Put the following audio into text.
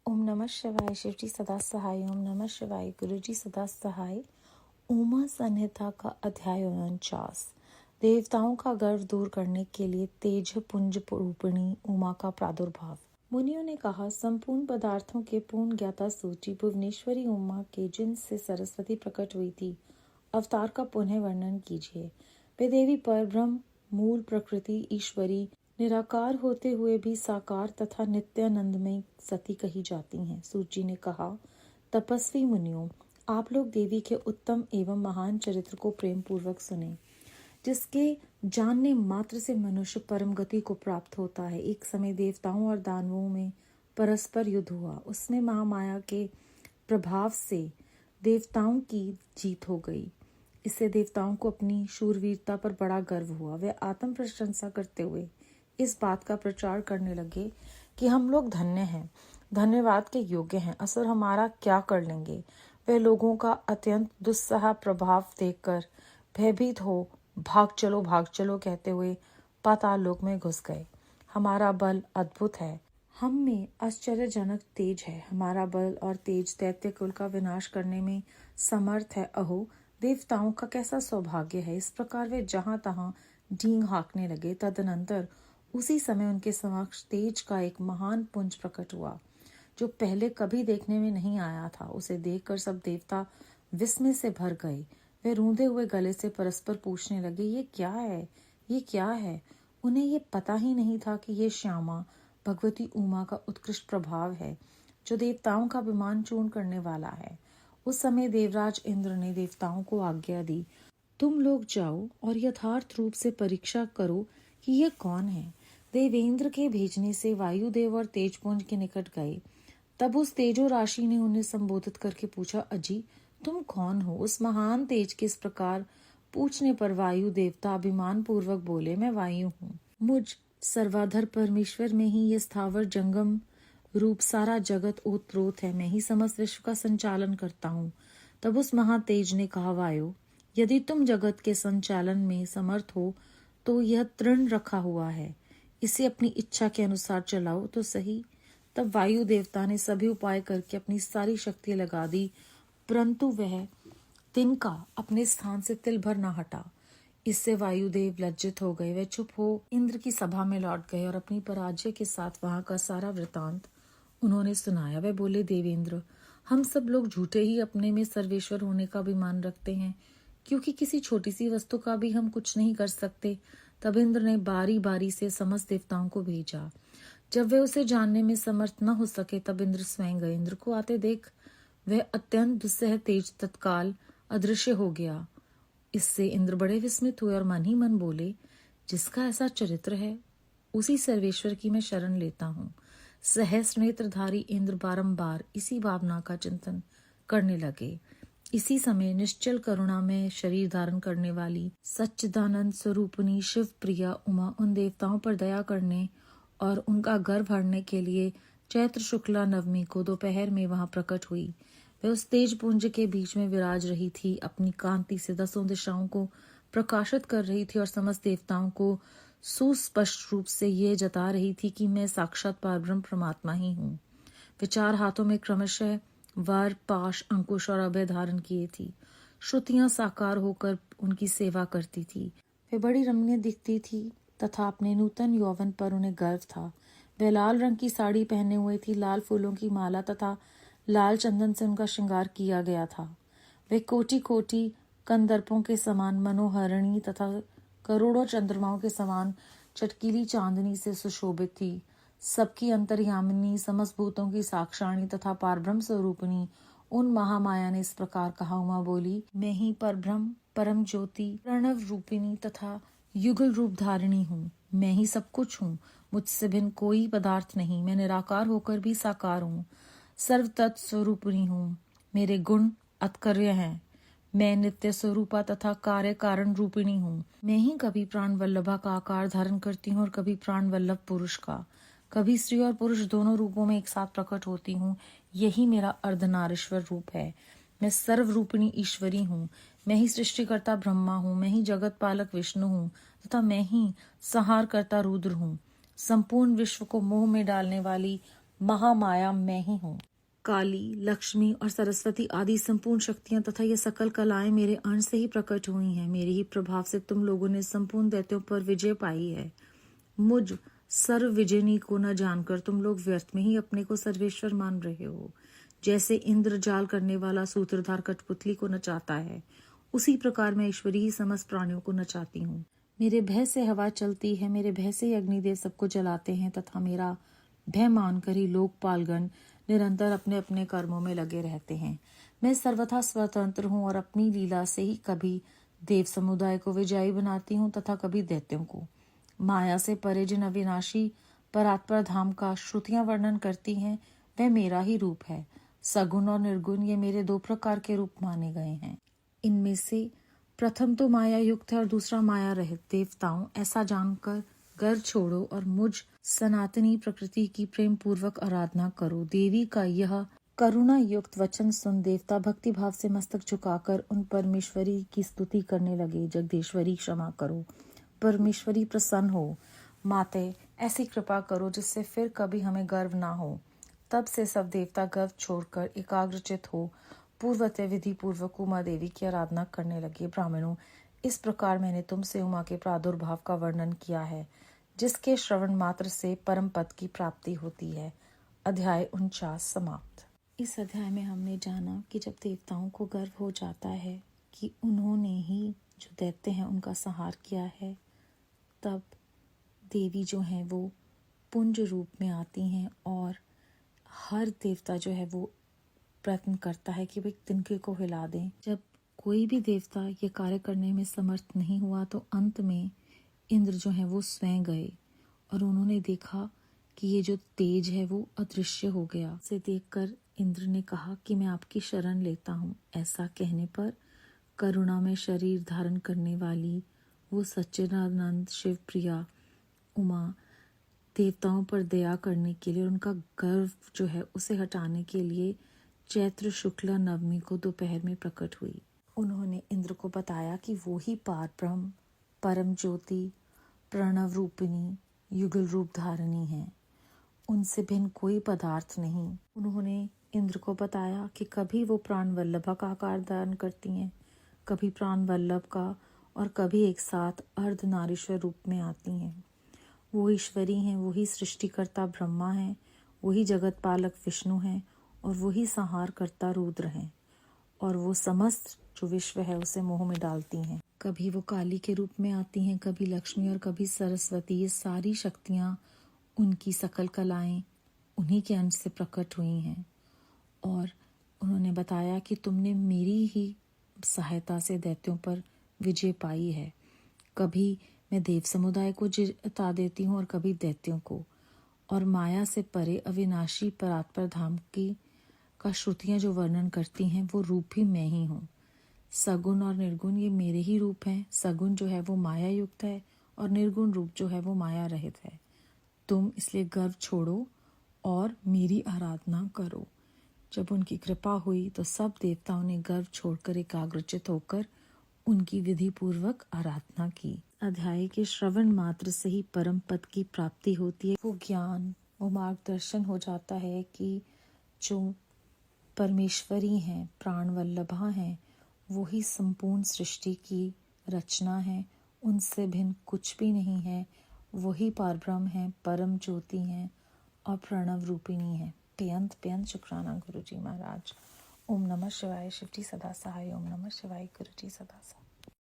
ओम नमः शिवाय। शिव जी सदा सहाय। ओम नमः शिवाय। गुरु जी सदा सहाय। उमा संहिता का अध्याय 49। देवताओं का गर्व दूर करने के लिए तेज पुंज रूपिणी उमा का प्रादुर्भाव। मुनियों ने कहा, संपूर्ण पदार्थों के पूर्ण ज्ञाता सूची भुवनेश्वरी उमा के जिनसे सरस्वती प्रकट हुई थी, अवतार का पुनः वर्णन कीजिए। वे देवी परब्रह्म, मूल प्रकृति, ईश्वरी, निराकार होते हुए भी साकार तथा नित्यानंदमय सती कही जाती हैं। सूची ने कहा, तपस्वी मुनियों, आप लोग देवी के उत्तम एवं महान चरित्र को प्रेम पूर्वक सुने, जिसके जानने मात्र से मनुष्य परम गति को प्राप्त होता है। एक समय देवताओं और दानवों में परस्पर युद्ध हुआ। उसमें महामाया के प्रभाव से देवताओं की जीत हो गई। इससे देवताओं को अपनी शूरवीरता पर बड़ा गर्व हुआ। वे आत्म प्रशंसा करते हुए इस बात का प्रचार करने लगे कि हम लोग धन्य हैं, धन्यवाद के योग्य हैं, असुर हमारा क्या कर लेंगे। वे लोगों का अत्यंत दुस्सह प्रभाव देखकर भयभीत हो भाग चलो कहते हुए पाताल लोक में घुस गए। हमारा बल अद्भुत है, हम में आश्चर्यजनक तेज है। हमारा बल और तेज दैत्य कुल का विनाश करने में समर्थ है। अहो, देवताओं का कैसा सौभाग्य है। इस प्रकार वे जहां तहां डींग हाँकने लगे। तदनंतर उसी समय उनके समक्ष तेज का एक महान पुंज प्रकट हुआ, जो पहले कभी देखने में नहीं आया था। उसे देखकर सब देवता विस्मय से भर गए। वे रूंधे हुए गले से परस्पर पूछने लगे, ये क्या है, ये क्या है। उन्हें ये पता ही नहीं था कि ये श्यामा भगवती उमा का उत्कृष्ट प्रभाव है, जो देवताओं का अभिमान चूर्ण करने वाला है। उस समय देवराज इंद्र ने देवताओं को आज्ञा दी, तुम लोग जाओ और यथार्थ रूप से परीक्षा करो कि यह कौन है। देवेंद्र के भेजने से वायुदेव और तेजपुंज के निकट गए। तब उस तेजो राशि ने उन्हें संबोधित करके पूछा, अजी तुम कौन हो। उस महान तेज के इस प्रकार पूछने पर वायु देवता अभिमान पूर्वक बोले, मैं वायु हूँ। मुझ सर्वाधर परमेश्वर में ही ये स्थावर जंगम रूप सारा जगत ओतप्रोत है। मैं ही समस्त विश्व का संचालन करता हूँ। तब उस महातेज ने कहा, वायु, यदि तुम जगत के संचालन में समर्थ हो तो यह तृण रखा हुआ है, इसे अपनी इच्छा के अनुसार चलाओ तो सही। तब वायु देवता ने सभी उपाय करके अपनी सारी शक्ति लगा दी, परंतु वह तिनका अपने स्थान से तिल भर न हटा। इससे वायुदेव लज्जित हो गए। वे चुप हो इंद्र की सभा में लौट गए और अपनी पराजय के साथ वहां का सारा वृतांत उन्होंने सुनाया। वे बोले, देवेंद्र, हम सब लोग झूठे ही अपने में सर्वेश्वर होने का अभिमान रखते हैं, क्योंकि किसी छोटी सी वस्तु का भी हम कुछ नहीं कर सकते। तब इंद्र ने बारी बारी से समस्त देवताओं को भेजा। जब वे उसे जानने में समर्थ न हो सके, तब इंद्र स्वयं गए। इंद्र को आते देख वह अत्यंत दुस्सह तेज तत्काल अदृश्य हो गया। इससे इंद्र बड़े विस्मित हुए और मन ही मन बोले, जिसका ऐसा चरित्र है उसी सर्वेश्वर की मैं शरण लेता हूँ। सहस्र नेत्रधारी इंद्र बारंबार इसी भावना का चिंतन करने लगे। इसी समय निश्चल करुणा में शरीर धारण करने वाली सच्चिदानंद स्वरूपिणी शिव प्रिया उमा उन देवताओं पर दया करने और उनका गर्व हरने के लिए चैत्र शुक्ला नवमी को दोपहर में वहां प्रकट हुई। वह उस तेज पुंज के बीच में विराज रही थी, अपनी कांति से दसों दिशाओं को प्रकाशित कर रही थी और समस्त देवताओं को सुस्पष्ट रूप से ये जता रही थी कि मैं साक्षात परब्रह्म परमात्मा ही हूँ। वे चार हाथों में क्रमशः वर, पाश, अंकुश और अभय धारण किए थी। श्रुतियां साकार होकर उनकी सेवा करती थी। वे बड़ी रमणीय दिखती थी तथा अपने नूतन यौवन पर उन्हें गर्व था। वे लाल रंग की साड़ी पहने हुए थी। लाल फूलों की माला तथा लाल चंदन से उनका श्रृंगार किया गया था। वे कोटि कोटि कंदर्पों के समान मनोहरणी तथा करोड़ों चंद्रमाओं के समान चटकीली चांदनी से सुशोभित थी। सबकी अंतर्यामिनी, समस्त भूतों की साक्षाणी तथा पारब्रह्म स्वरूपिणी उन महामाया ने इस प्रकार कहा। उमा बोली, मैं ही परब्रह्म, परम ज्योति, प्रणव रूपिणी तथा युगल रूप धारिणी हूँ। मैं ही सब कुछ हूँ, मुझसे भिन्न कोई पदार्थ नहीं। मैं निराकार होकर भी साकार हूँ, सर्व तत्व स्वरूपिणी हूँ। मेरे गुण अतकर्य हैं। मैं नित्य स्वरूपा तथा कार्य कारण रूपिणी हूँ। मैं ही कभी प्राण वल्लभा का आकार धारण करती हूँ और कभी प्राण वल्लभ पुरुष का, कभी स्त्री और पुरुष दोनों रूपों में एक साथ प्रकट होती हूँ। यही मेरा अर्धनारीश्वर रूप है। मैं सर्व रूपिणी ईश्वरी हूँ। मैं ही सृष्टिकर्ता ब्रह्मा हूँ। मैं ही जगत पालक विष्णु हूँ तथा मैं ही संहार करता रुद्र हूँ। संपूर्ण विश्व को मोह में डालने वाली महामाया मैं ही हूँ। काली, लक्ष्मी और सरस्वती आदि संपूर्ण शक्तियां तथा ये सकल कलाएं मेरे अंश से ही प्रकट हुई हैं। मेरे ही प्रभाव से तुम लोगों ने संपूर्ण दैत्यों पर विजय पाई है। मुझ सर्व विजयनी को न जानकर तुम लोग व्यर्थ में ही अपने को सर्वेश्वर मान रहे हो। जैसे इंद्र जाल करने वाला सूत्रधार कठपुतली को नचाता है, उसी प्रकार मैं ईश्वरी ही समस्त प्राणियों को नचाती हूँ। मेरे भय से हवा चलती है, मेरे भय से ही अग्निदेव सबको जलाते हैं तथा मेरा भय मानकर ही लोकपालगण निरंतर अपने अपने कर्मों में लगे रहते हैं। मैं सर्वथा स्वतंत्र हूँ और अपनी लीला से ही कभी देव समुदाय को विजयी बनाती हूँ तथा कभी दैत्यों को। माया से परे जिन अविनाशी परात्पर धाम का श्रुतियां वर्णन करती हैं, वह मेरा ही रूप है। सगुण और निर्गुण ये मेरे दो प्रकार के रूप माने गए हैं। इनमें से प्रथम तो माया युक्त है और दूसरा माया रहित। देवताओं, ऐसा जानकर गर्व छोड़ो और मुझ सनातनी प्रकृति की प्रेम पूर्वक आराधना करो। देवी का यह करुणा युक्त वचन सुन देवता भक्ति भाव से मस्तक झुकाकर उन परमेश्वरी की स्तुति करने लगे। जगदीश्वरी, क्षमा करो। परमेश्वरी, प्रसन्न हो। माते, ऐसी कृपा करो जिससे फिर कभी हमें गर्व ना हो। तब से सब देवता गर्व छोड़कर एकाग्रचित हो पूर्वतः विधि पूर्वक उमा देवी की आराधना करने लगे। ब्राह्मणों, इस प्रकार मैंने तुमसे उमा के प्रादुर्भाव का वर्णन किया है, जिसके श्रवण मात्र से परम पद की प्राप्ति होती है। अध्याय 49 समाप्त। इस अध्याय में हमने जाना कि जब देवताओं को गर्व हो जाता है कि उन्होंने ही जो दैत्य हैं उनका संहार किया है, तब देवी जो हैं वो पुंज रूप में आती हैं और हर देवता जो है वो प्रयत्न करता है कि वे तिनके को हिला दें। जब कोई भी देवता ये कार्य करने में समर्थ नहीं हुआ तो अंत में इंद्र जो है वो स्वयं गए और उन्होंने देखा कि ये जो तेज है वो अदृश्य हो गया। इसे देखकर इंद्र ने कहा कि मैं आपकी शरण लेता हूँ। ऐसा कहने पर करुणा में शरीर धारण करने वाली वो सच्चिदानंद शिव प्रिया उमा देवताओं पर दया करने के लिए और उनका गर्व जो है उसे हटाने के लिए चैत्र शुक्ला नवमी को दोपहर में प्रकट हुई। उन्होंने इंद्र को बताया कि वो ही पार ब्रह्म, परम ज्योति, प्रणव रूपिणी, युगल रूप धारिणी है। उनसे भिन्न कोई पदार्थ नहीं। उन्होंने इंद्र को बताया कि कभी वो प्राण वल्लभा का आकार धारण करती हैं, कभी प्राण वल्लभ का और कभी एक साथ अर्धनारीश्वर रूप में आती हैं। वो ईश्वरी हैं, वही सृष्टिकर्ता ब्रह्मा हैं, वही जगत पालक विष्णु हैं और वही संहार करता रुद्र हैं और वो समस्त जो विश्व है उसे मोह में डालती हैं। कभी वो काली के रूप में आती हैं, कभी लक्ष्मी और कभी सरस्वती। ये सारी शक्तियाँ, उनकी सकल कलाएं उन्हीं के अंश से प्रकट हुई हैं और उन्होंने बताया कि तुमने मेरी ही सहायता से दैत्यों पर विजय पाई है। कभी मैं देव समुदाय को जिता देती हूँ और कभी दैत्यों को। और माया से परे अविनाशी परात्पर धाम की का श्रुतियाँ जो वर्णन करती हैं वो रूप भी मैं ही हूँ। सगुण और निर्गुण ये मेरे ही रूप हैं। सगुण जो है वो माया युक्त है और निर्गुण रूप जो है वो माया रहित है। तुम इसलिए गर्व छोड़ो और मेरी आराधना करो। जब उनकी कृपा हुई तो सब देवताओं ने गर्व छोड़कर एकाग्रचित होकर उनकी विधि पूर्वक आराधना की। अध्याय के श्रवण मात्र से ही परम पद की प्राप्ति होती है। वो ज्ञान, वो मार्गदर्शन हो जाता है कि जो परमेश्वरी हैं, प्राण वल्लभा हैं, वो ही संपूर्ण सृष्टि की रचना है। उनसे भिन्न कुछ भी नहीं है। वही पारब्रह्म है, परम ज्योति हैं और प्रणव रूपिणी है। बेअंत शुक्राना गुरु जी महाराज। ओम नमः शिवाय। शिव जी सदा सहाय। ओम नमः शिवाय। गुरु जी सदा सहाय।